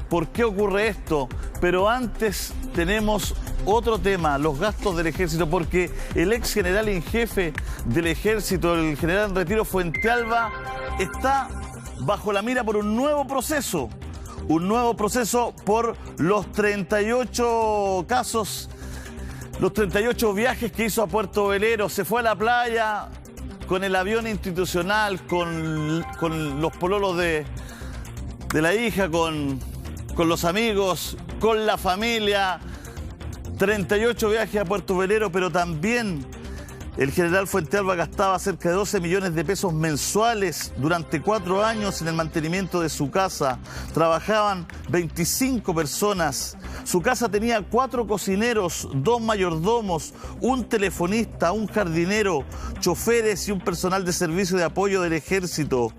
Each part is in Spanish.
por qué ocurre esto. Pero antes tenemos otro tema, los gastos del ejército, porque el ex general en jefe del ejército, el general en retiro Fuentealba, está bajo la mira por un nuevo proceso por los 38 casos, los 38 viajes que hizo a Puerto Velero. Se fue a la playa con el avión institucional, con los pololos de la hija, con los amigos, con la familia. 38 viajes a Puerto Velero, pero también el general Fuentealba gastaba cerca de 12 millones de pesos mensuales durante 4 años en el mantenimiento de su casa. Trabajaban 25 personas. Su casa tenía 4 cocineros, 2 mayordomos, un telefonista, un jardinero, choferes y un personal de servicio de apoyo del ejército.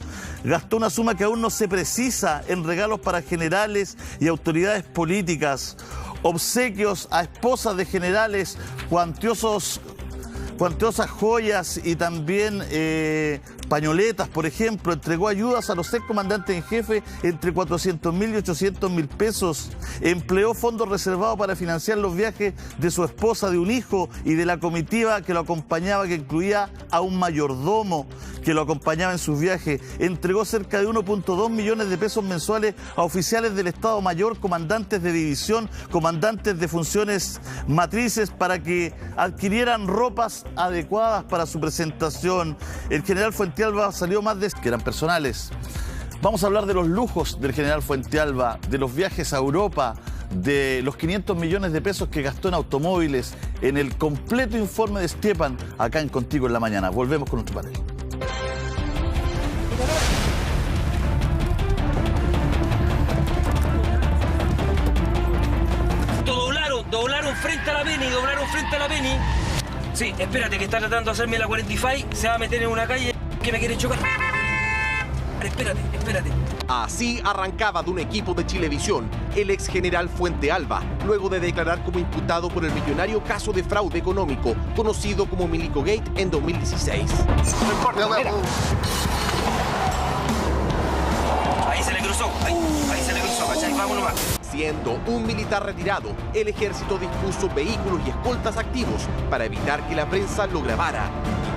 Gastó una suma que aún no se precisa en regalos para generales y autoridades políticas, obsequios a esposas de generales, cuantiosas joyas y también pañoletas, por ejemplo. Entregó ayudas a los excomandantes en jefe entre 400.000 y 800.000 pesos. Empleó fondos reservados para financiar los viajes de su esposa, de un hijo y de la comitiva que lo acompañaba, que incluía a un mayordomo que lo acompañaba en sus viajes. Entregó cerca de 1.2 millones de pesos mensuales a oficiales del Estado Mayor, comandantes de división, comandantes de funciones matrices, para que adquirieran ropas adecuadas para su presentación. El general Fuentealba salió más de... que eran personales. Vamos a hablar de los lujos del general Fuentealba, de los viajes a Europa, de los 500 millones de pesos que gastó en automóviles, en el completo informe de Stiepan, acá en Contigo en la Mañana. Volvemos con nuestro panel. Doblaron frente a la Beni, Sí, espérate, que está tratando de hacerme la 45, se va a meter en una calle que me quiere chocar. Espérate. Así arrancaba de un equipo de Chilevisión el ex general Fuentealba, luego de declarar como imputado por el millonario caso de fraude económico, conocido como Milico Gate, en 2016. No importa, mira. Ahí se le cruzó, ¿cachai? Vámonos más. Siendo un militar retirado, el ejército dispuso vehículos y escoltas activos para evitar que la prensa lo grabara.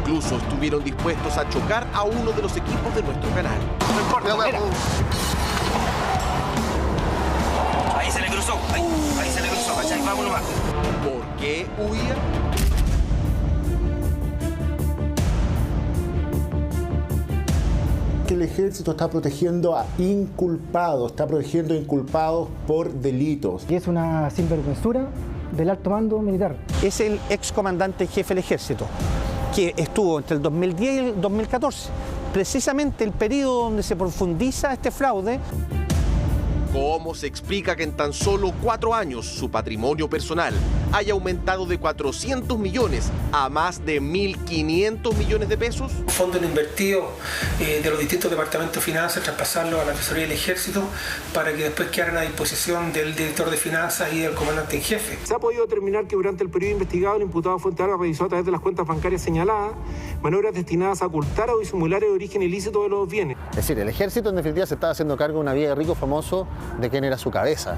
Incluso estuvieron dispuestos a chocar a uno de los equipos de nuestro canal. No importa, mira. Ahí se le cruzó, ¿cachai? Vámonos más. ¿Por qué huía? El ejército está protegiendo a inculpados, por delitos. Y es una sinvergüenzura del alto mando militar. Es el excomandante jefe del ejército, que estuvo entre el 2010 y el 2014, precisamente el periodo donde se profundiza este fraude. ¿Cómo se explica que en tan solo 4 años su patrimonio personal haya aumentado de 400 millones a más de 1.500 millones de pesos? Fondos invertidos de los distintos departamentos de finanzas, traspasarlos a la tesorería del ejército para que después quedaran a disposición del director de finanzas y del comandante en jefe. Se ha podido determinar que durante el periodo investigado el imputado Fuentealba realizó a través de las cuentas bancarias señaladas maniobras destinadas a ocultar o disimular el origen ilícito de los bienes. Es decir, el ejército en definitiva se estaba haciendo cargo de una vida de rico famoso de quién era su cabeza.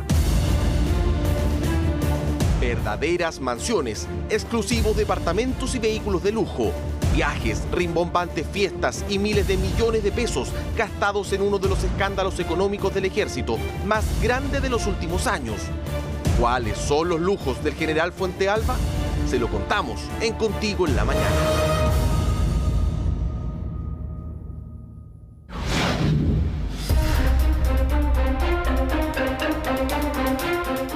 Verdaderas mansiones, exclusivos departamentos y vehículos de lujo, viajes, rimbombantes fiestas y miles de millones de pesos gastados en uno de los escándalos económicos del ejército más grande de los últimos años. ¿Cuáles son los lujos del general Fuentealba? Se lo contamos en Contigo en la Mañana.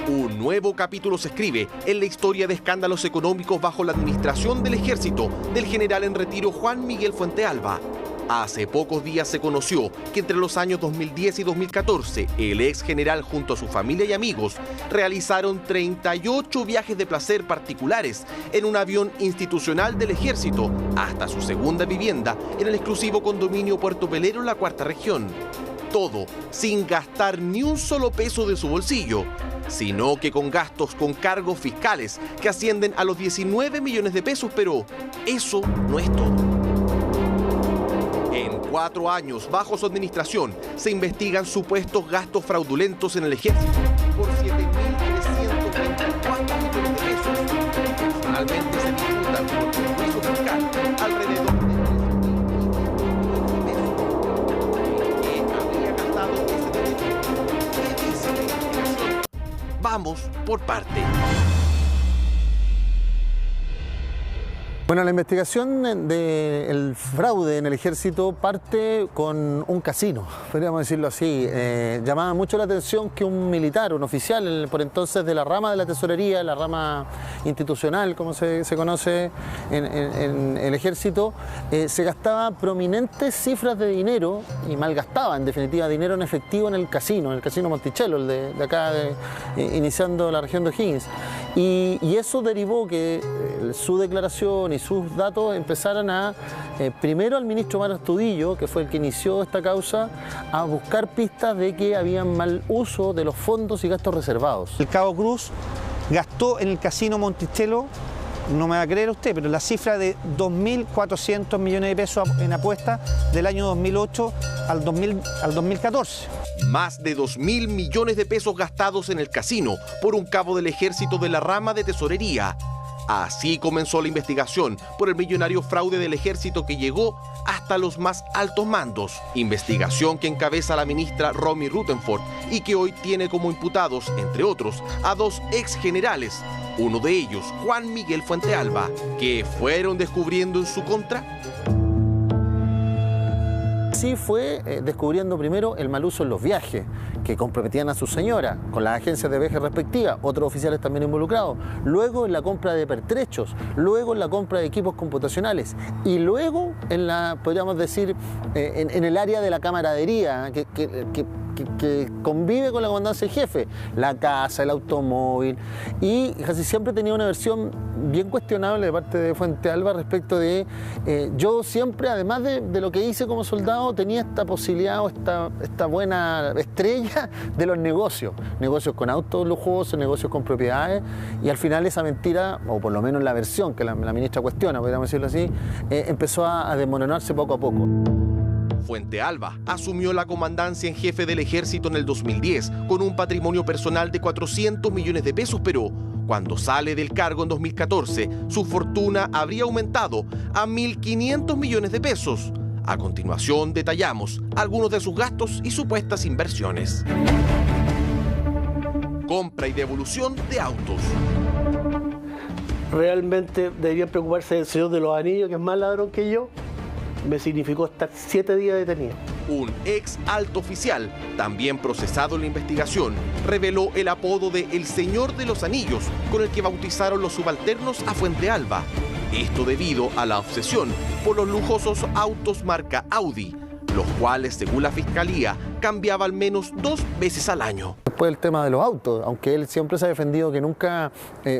Un nuevo capítulo se escribe en la historia de escándalos económicos bajo la administración del ejército del general en retiro Juan Miguel Fuentealba. Hace pocos días se conoció que entre los años 2010 y 2014, el ex general junto a su familia y amigos realizaron 38 viajes de placer particulares en un avión institucional del ejército hasta su segunda vivienda en el exclusivo condominio Puerto Velero en la Cuarta Región. Todo sin gastar ni un solo peso de su bolsillo, sino que con gastos con cargos fiscales que ascienden a los 19 millones de pesos, pero eso no es todo. En 4 años bajo su administración se investigan supuestos gastos fraudulentos en el ejército por 7.324 millones de pesos. Personalmente se disputan por perjuicio fiscal alrededor de 3.000 millones de pesos. ¿Qué habría gastado ese dinero? ¿Qué dice la investigación? Vamos por parte. Bueno, la investigación del fraude en el ejército parte con un casino, podríamos decirlo así. Llamaba mucho la atención que un militar, un oficial, por entonces de la rama de la tesorería, la rama institucional, como se conoce en el ejército, se gastaba prominentes cifras de dinero y malgastaba, en definitiva, dinero en efectivo en el casino Monticello, el de acá, iniciando la región de O'Higgins. Y eso derivó que su declaración y sus datos empezaran a, primero al ministro Omar Astudillo, que fue el que inició esta causa, a buscar pistas de que había mal uso de los fondos y gastos reservados. El Cabo Cruz gastó en el casino Monticello, no me va a creer usted, pero la cifra de 2.400 millones de pesos en apuestas del año 2008 al 2014. Más de 2.000 millones de pesos gastados en el casino por un cabo del ejército de la rama de tesorería. Así comenzó la investigación por el millonario fraude del ejército que llegó hasta los más altos mandos. Investigación que encabeza la ministra Romy Rutherford y que hoy tiene como imputados, entre otros, a 2 exgenerales. Uno de ellos, Juan Miguel Fuentealba, que fueron descubriendo en su contra. Sí fue descubriendo primero el mal uso en los viajes, que comprometían a su señora, con las agencias de viaje respectivas, otros oficiales también involucrados, luego en la compra de pertrechos, luego en la compra de equipos computacionales y luego en la, podríamos decir, en el área de la camaradería, que convive con la comandancia del jefe, la casa, el automóvil, y casi siempre tenía una versión bien cuestionable de parte de Fuentealba respecto de yo siempre, además de lo que hice como soldado, tenía esta posibilidad o esta buena estrella de los negocios con autos lujosos, negocios con propiedades, y al final esa mentira, o por lo menos la versión que la ministra cuestiona, podríamos decirlo así, empezó a desmoronarse poco a poco. Fuentealba asumió la comandancia en jefe del ejército en el 2010 con un patrimonio personal de 400 millones de pesos, pero cuando sale del cargo en 2014, su fortuna habría aumentado a 1.500 millones de pesos. A continuación detallamos algunos de sus gastos y supuestas inversiones. Compra y devolución de autos. Realmente debería preocuparse del señor de los anillos, que es más ladrón que yo. Me significó estar 7 días detenido. Un ex alto oficial, también procesado en la investigación, reveló el apodo de El Señor de los Anillos, con el que bautizaron los subalternos a Fuentealba. Esto debido a la obsesión por los lujosos autos marca Audi, los cuales, según la fiscalía, cambiaba al menos 2 veces al año. Después el tema de los autos, aunque él siempre se ha defendido que nunca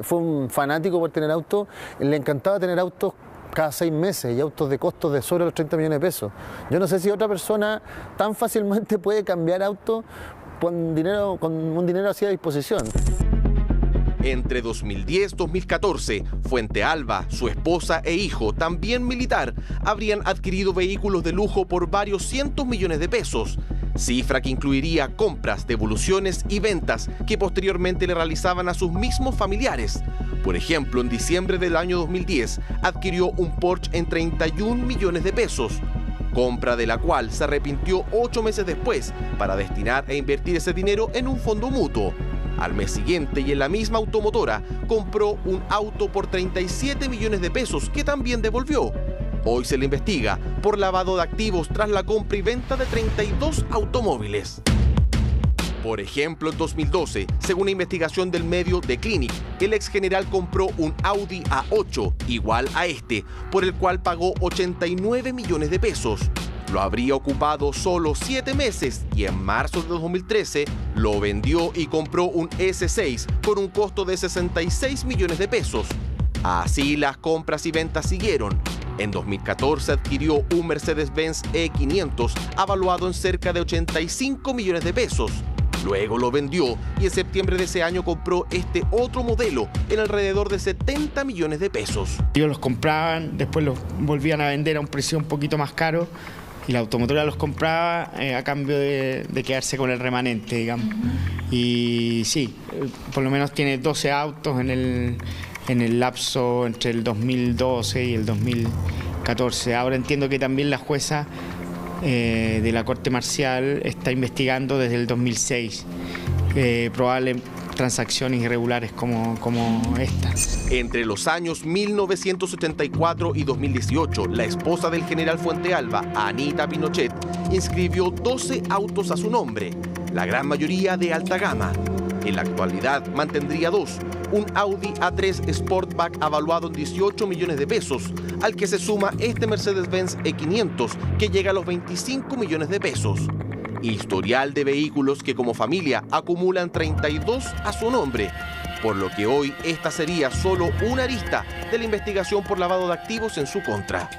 fue un fanático por tener autos, le encantaba tener autos cada 6 meses y autos de costos de sobre los 30 millones de pesos. Yo no sé si otra persona tan fácilmente puede cambiar auto con un dinero así a disposición. Entre 2010 y 2014, Fuentealba, su esposa e hijo, también militar, habrían adquirido vehículos de lujo por varios cientos millones de pesos, cifra que incluiría compras, devoluciones y ventas que posteriormente le realizaban a sus mismos familiares. Por ejemplo, en diciembre del año 2010 adquirió un Porsche en 31 millones de pesos, compra de la cual se arrepintió 8 meses después para destinar e invertir ese dinero en un fondo mutuo. Al mes siguiente y en la misma automotora compró un auto por 37 millones de pesos que también devolvió. Hoy se le investiga por lavado de activos tras la compra y venta de 32 automóviles. Por ejemplo, en 2012, según una investigación del medio The Clinic, el ex general compró un Audi A8 igual a este, por el cual pagó 89 millones de pesos. Lo habría ocupado solo 7 meses y en marzo de 2013 lo vendió y compró un S6 por un costo de 66 millones de pesos. Así las compras y ventas siguieron. En 2014 adquirió un Mercedes-Benz E500 avaluado en cerca de 85 millones de pesos. Luego lo vendió y en septiembre de ese año compró este otro modelo en alrededor de 70 millones de pesos. Ellos los compraban, después los volvían a vender a un precio un poquito más caro y la automotora los compraba a cambio de quedarse con el remanente, digamos. Y sí, por lo menos tiene 12 autos en el lapso entre el 2012 y el 2014. Ahora entiendo que también la jueza de la Corte Marcial está investigando desde el 2006 probables transacciones irregulares como esta. Entre los años 1974 y 2018, la esposa del general Fuentealba, Anita Pinochet, inscribió 12 autos a su nombre, la gran mayoría de alta gama. En la actualidad mantendría 2, un Audi A3 Sportback avaluado en 18 millones de pesos, al que se suma este Mercedes-Benz E500 que llega a los 25 millones de pesos. Historial de vehículos que como familia acumulan 32 a su nombre, por lo que hoy esta sería solo una arista de la investigación por lavado de activos en su contra.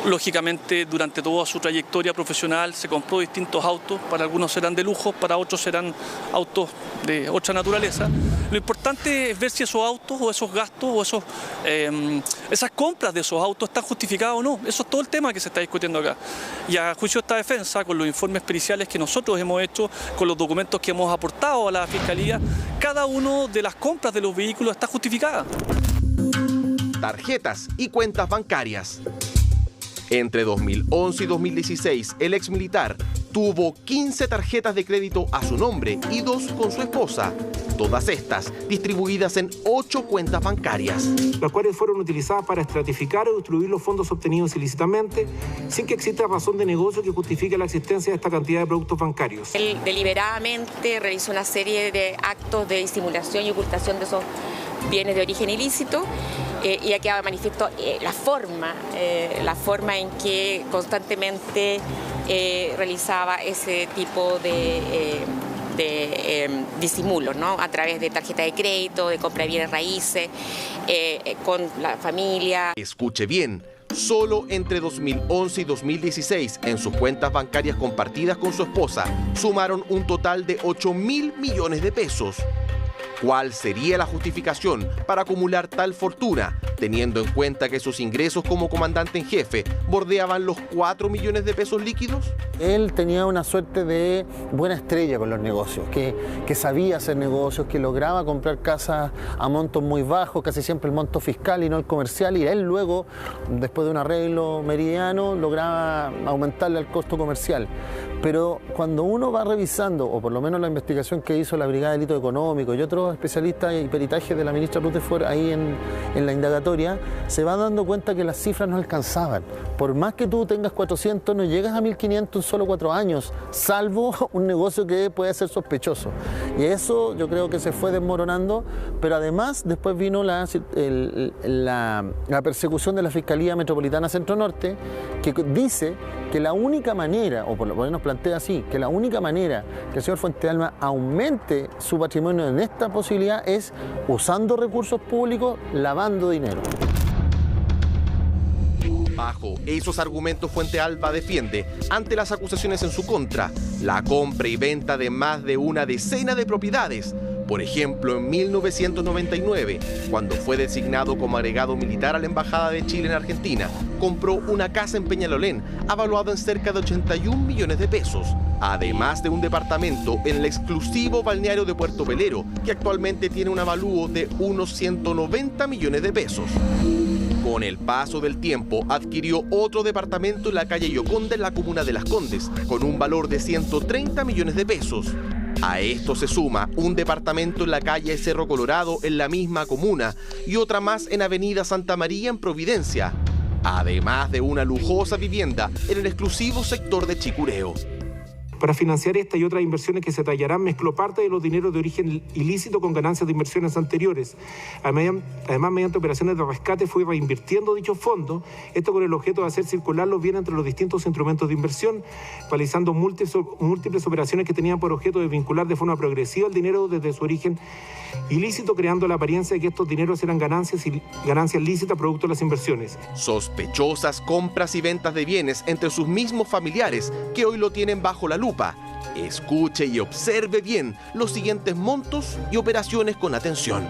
Lógicamente, durante toda su trayectoria profesional se compró distintos autos, para algunos serán de lujo, para otros serán autos de otra naturaleza. Lo importante es ver si esos autos o esos gastos o esas compras de esos autos están justificadas o no. Eso es todo el tema que se está discutiendo acá. Y a juicio de esta defensa, con los informes periciales que nosotros hemos hecho, con los documentos que hemos aportado a la Fiscalía, cada una de las compras de los vehículos está justificada. Tarjetas y cuentas bancarias. Entre 2011 y 2016, el exmilitar tuvo 15 tarjetas de crédito a su nombre y 2 con su esposa. Todas estas distribuidas en 8 cuentas bancarias. Las cuales fueron utilizadas para estratificar o distribuir los fondos obtenidos ilícitamente, sin que exista razón de negocio que justifique la existencia de esta cantidad de productos bancarios. Él deliberadamente realizó una serie de actos de disimulación y ocultación de esos bienes de origen ilícito, y ha quedado de manifiesto la forma en que constantemente realizaba ese tipo de disimulos, ¿no? A través de tarjeta de crédito, de compra de bienes raíces, con la familia. Escuche bien, solo entre 2011 y 2016, en sus cuentas bancarias compartidas con su esposa, sumaron un total de 8.000 millones de pesos. ¿Cuál sería la justificación para acumular tal fortuna, teniendo en cuenta que sus ingresos como comandante en jefe bordeaban los 4 millones de pesos líquidos? Él tenía una suerte de buena estrella con los negocios, que sabía hacer negocios, que lograba comprar casas a montos muy bajos, casi siempre el monto fiscal y no el comercial, y él luego, después de un arreglo meridiano, lograba aumentarle el costo comercial. Pero cuando uno va revisando, o por lo menos la investigación que hizo la Brigada de Delito Económico y otros especialistas y peritajes de la ministra Rutherford ahí en la indagatoria, se va dando cuenta que las cifras no alcanzaban. Por más que tú tengas 400, no llegas a 1.500 en solo 4 años, salvo un negocio que puede ser sospechoso. Y eso yo creo que se fue desmoronando, pero además después vino la persecución de la Fiscalía Metropolitana Centro Norte, que dice que la única manera, o por lo menos plantea así, que la única manera que el señor Fuentealba aumente su patrimonio en esta posibilidad es usando recursos públicos, lavando dinero. Bajo esos argumentos, Fuentealba defiende, ante las acusaciones en su contra, la compra y venta de más de una decena de propiedades. Por ejemplo, en 1999, cuando fue designado como agregado militar a la Embajada de Chile en Argentina, compró una casa en Peñalolén, avaluada en cerca de 81 millones de pesos, además de un departamento en el exclusivo balneario de Puerto Velero, que actualmente tiene un avalúo de unos 190 millones de pesos. Con el paso del tiempo, adquirió otro departamento en la calle Yoconda, en la comuna de Las Condes, con un valor de 130 millones de pesos. A esto se suma un departamento en la calle Cerro Colorado, en la misma comuna, y otra más en Avenida Santa María, en Providencia, además de una lujosa vivienda en el exclusivo sector de Chicureo. Para financiar esta y otras inversiones que se tallarán, mezcló parte de los dineros de origen ilícito con ganancias de inversiones anteriores. Además, mediante operaciones de rescate, fue reinvirtiendo dichos fondos, esto con el objeto de hacer circular los bienes entre los distintos instrumentos de inversión, realizando múltiples operaciones que tenían por objeto de vincular de forma progresiva el dinero desde su origen ilícito, creando la apariencia de que estos dineros eran ganancias lícitas producto de las inversiones. Sospechosas compras y ventas de bienes entre sus mismos familiares, que hoy lo tienen bajo la lupa. Escuche y observe bien los siguientes montos y operaciones con atención.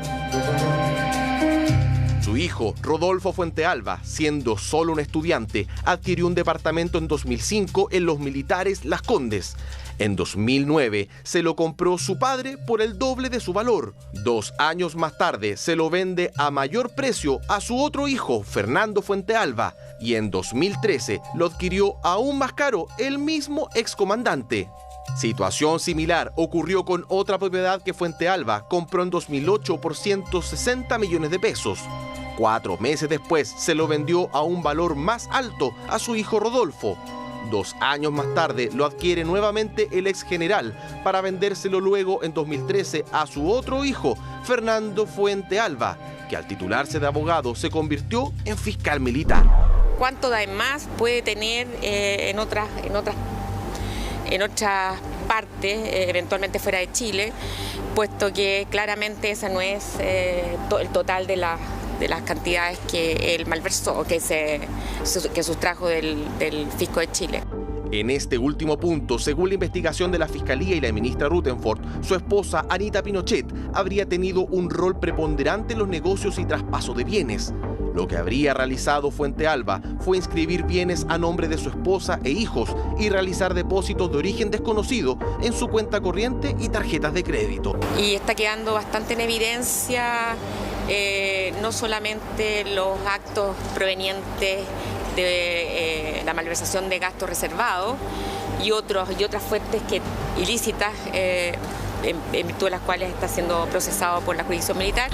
Su Su hijo, Rodolfo Fuentealba, siendo solo un estudiante, adquirió un departamento en 2005 en Los Militares Las Condes. En 2009 se lo compró su padre por el doble de su valor. 2 años más tarde se lo vende a mayor precio a su otro hijo, Fernando Fuentealba. Y en 2013 lo adquirió aún más caro el mismo excomandante. Situación similar ocurrió con otra propiedad que Fuentealba compró en 2008 por 160 millones de pesos. 4 meses después se lo vendió a un valor más alto a su hijo Rodolfo. 2 años más tarde lo adquiere nuevamente el ex general para vendérselo luego en 2013 a su otro hijo, Fernando Fuentealba, que al titularse de abogado se convirtió en fiscal militar. ¿Cuánto da más puede tener en otras partes, eventualmente fuera de Chile, puesto que claramente esa no es el total de las cantidades que él malversó, que sustrajo del fisco de Chile? En este último punto, según la investigación de la Fiscalía y la ministra Rutherford, su esposa Anita Pinochet habría tenido un rol preponderante en los negocios y traspasos de bienes. Lo que habría realizado Fuentealba fue inscribir bienes a nombre de su esposa e hijos y realizar depósitos de origen desconocido en su cuenta corriente y tarjetas de crédito. Y está quedando bastante en evidencia no solamente los actos provenientes de la malversación de gastos reservados y otras fuentes ilícitas en virtud de las cuales está siendo procesado por la jurisdicción militar.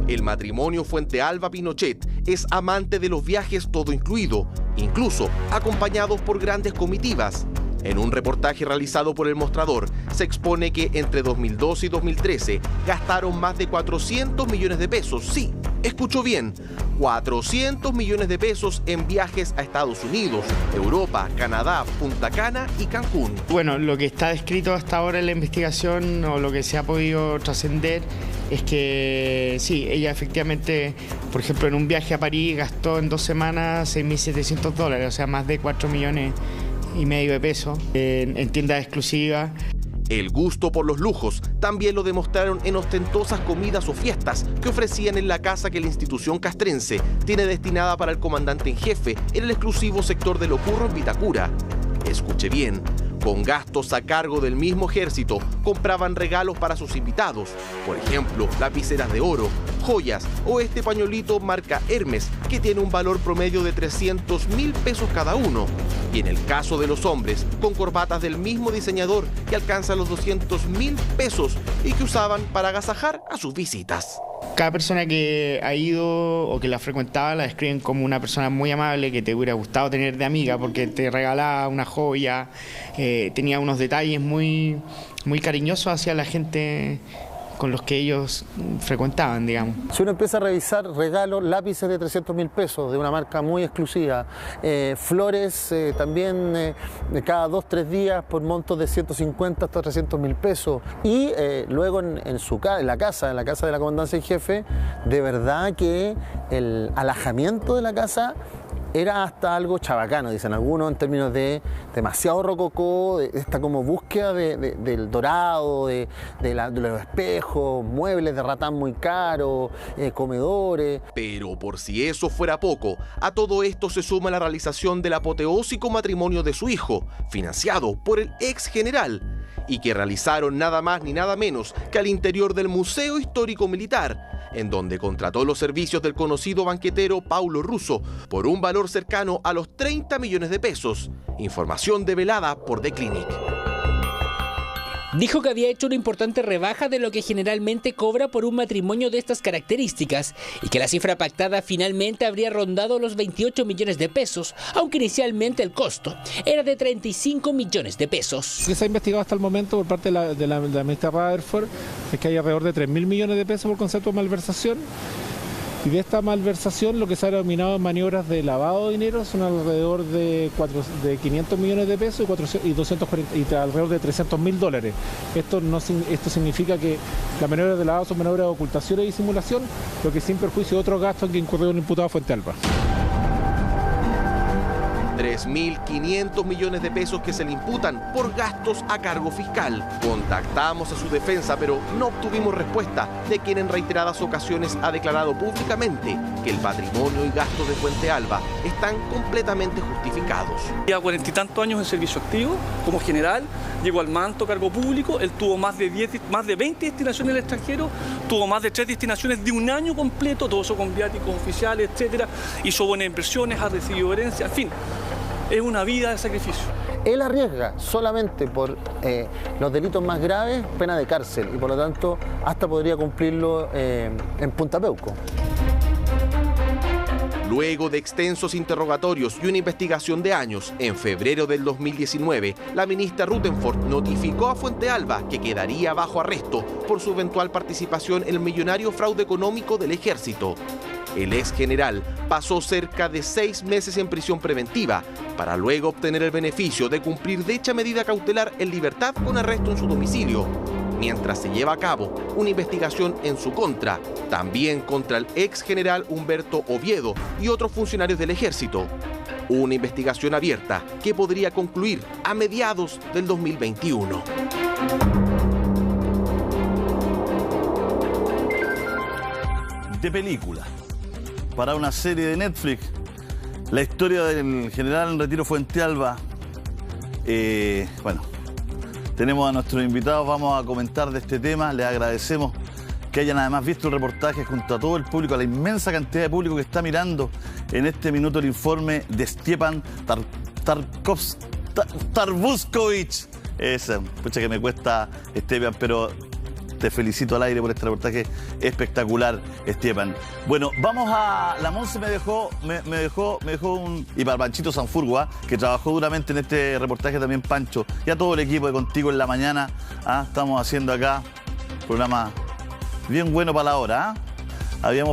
El matrimonio Fuentealba-Pinochet es amante de los viajes todo incluido, incluso acompañados por grandes comitivas. En un reportaje realizado por El Mostrador, se expone que entre 2012 y 2013 gastaron más de 400 millones de pesos. Sí, escuchó bien, 400 millones de pesos en viajes a Estados Unidos, Europa, Canadá, Punta Cana y Cancún. Bueno, lo que está descrito hasta ahora en la investigación o lo que se ha podido trascender es que sí, ella efectivamente, por ejemplo, en un viaje a París gastó en 2 semanas $6.700, o sea, más de 4,5 millones de pesos en tiendas exclusivas. El gusto por los lujos también lo demostraron en ostentosas comidas o fiestas que ofrecían en la casa que la institución castrense tiene destinada para el comandante en jefe en el exclusivo sector de Locurro en Vitacura. Escuche bien, con gastos a cargo del mismo ejército, compraban regalos para sus invitados, por ejemplo, lapiceras de oro, joyas o este pañuelito marca Hermes, que tiene un valor promedio de 300.000 pesos cada uno. Y en el caso de los hombres, con corbatas del mismo diseñador que alcanzan los 200.000 pesos y que usaban para agasajar a sus visitas. Cada persona que ha ido o que la frecuentaba la describen como una persona muy amable que te hubiera gustado tener de amiga porque te regalaba una joya, tenía unos detalles muy cariñosos hacia la gente con los que ellos frecuentaban, digamos. Si uno empieza a revisar regalos, lápices de 300.000 pesos de una marca muy exclusiva, flores también cada 2-3 días por montos de 150 hasta 300.000 pesos. Y luego en la casa de la comandancia en jefe, de verdad que el alajamiento de la casa era hasta algo chabacano, dicen algunos, en términos de demasiado rococó, de esta como búsqueda del dorado, de los espejos, muebles de ratán muy caros, comedores. Pero por si eso fuera poco, a todo esto se suma la realización del apoteósico matrimonio de su hijo, financiado por el ex general, y que realizaron nada más ni nada menos que al interior del Museo Histórico Militar, en donde contrató los servicios del conocido banquetero Paulo Russo por un valor cercano a los 30 millones de pesos. Información develada por The Clinic. Dijo que había hecho una importante rebaja de lo que generalmente cobra por un matrimonio de estas características y que la cifra pactada finalmente habría rondado los 28 millones de pesos, aunque inicialmente el costo era de 35 millones de pesos. Lo que se ha investigado hasta el momento por parte de la ministra Rutherford es que hay alrededor de 3.000 millones de pesos por concepto de malversación. Y de esta malversación, lo que se ha denominado maniobras de lavado de dinero son alrededor de 500 millones de pesos y alrededor de $300.000. Esto significa que las maniobras de lavado son maniobras de ocultación y disimulación, lo que sin perjuicio de otros gastos en que incurrió el imputado Fuentealba. 3.500 millones de pesos que se le imputan por gastos a cargo fiscal. Contactamos a su defensa, pero no obtuvimos respuesta de quien en reiteradas ocasiones ha declarado públicamente que el patrimonio y gastos de Fuente Alba están completamente justificados. Lleva 40 y tantos años en servicio activo como general, llegó al manto cargo público, él tuvo más de 20 destinaciones al extranjero, tuvo más de 3 destinaciones de un año completo, todo eso con viáticos oficiales, etcétera, hizo buenas inversiones, ha recibido herencia, en fin, es una vida de sacrificio. Él arriesga solamente por los delitos más graves pena de cárcel y por lo tanto hasta podría cumplirlo en Punta Peuco. Luego de extensos interrogatorios y una investigación de años, en febrero del 2019, la ministra Rutherford notificó a Fuente Alba que quedaría bajo arresto por su eventual participación en el millonario fraude económico del Ejército. El ex general pasó cerca de 6 meses en prisión preventiva para luego obtener el beneficio de cumplir dicha medida cautelar en libertad con arresto en su domicilio, mientras se lleva a cabo una investigación en su contra, también contra el ex general Humberto Oviedo y otros funcionarios del Ejército. Una investigación abierta que podría concluir a mediados del 2021. De película, para una serie de Netflix, la historia del general en retiro Fuente Alba. Bueno, tenemos a nuestros invitados, vamos a comentar de este tema. Les agradecemos que hayan además visto el reportaje junto a todo el público, a la inmensa cantidad de público que está mirando en este minuto el informe de Stjepan Tarbuskovich. Pucha que me cuesta, Stjepan, pero te felicito al aire por este reportaje espectacular, Stjepan. Bueno, vamos a... La Monse me dejó un... Y para Panchito Sanfurgo, que trabajó duramente en este reportaje también, Pancho, y a todo el equipo de Contigo en la Mañana. Estamos haciendo acá un programa bien bueno para la hora. Habíamos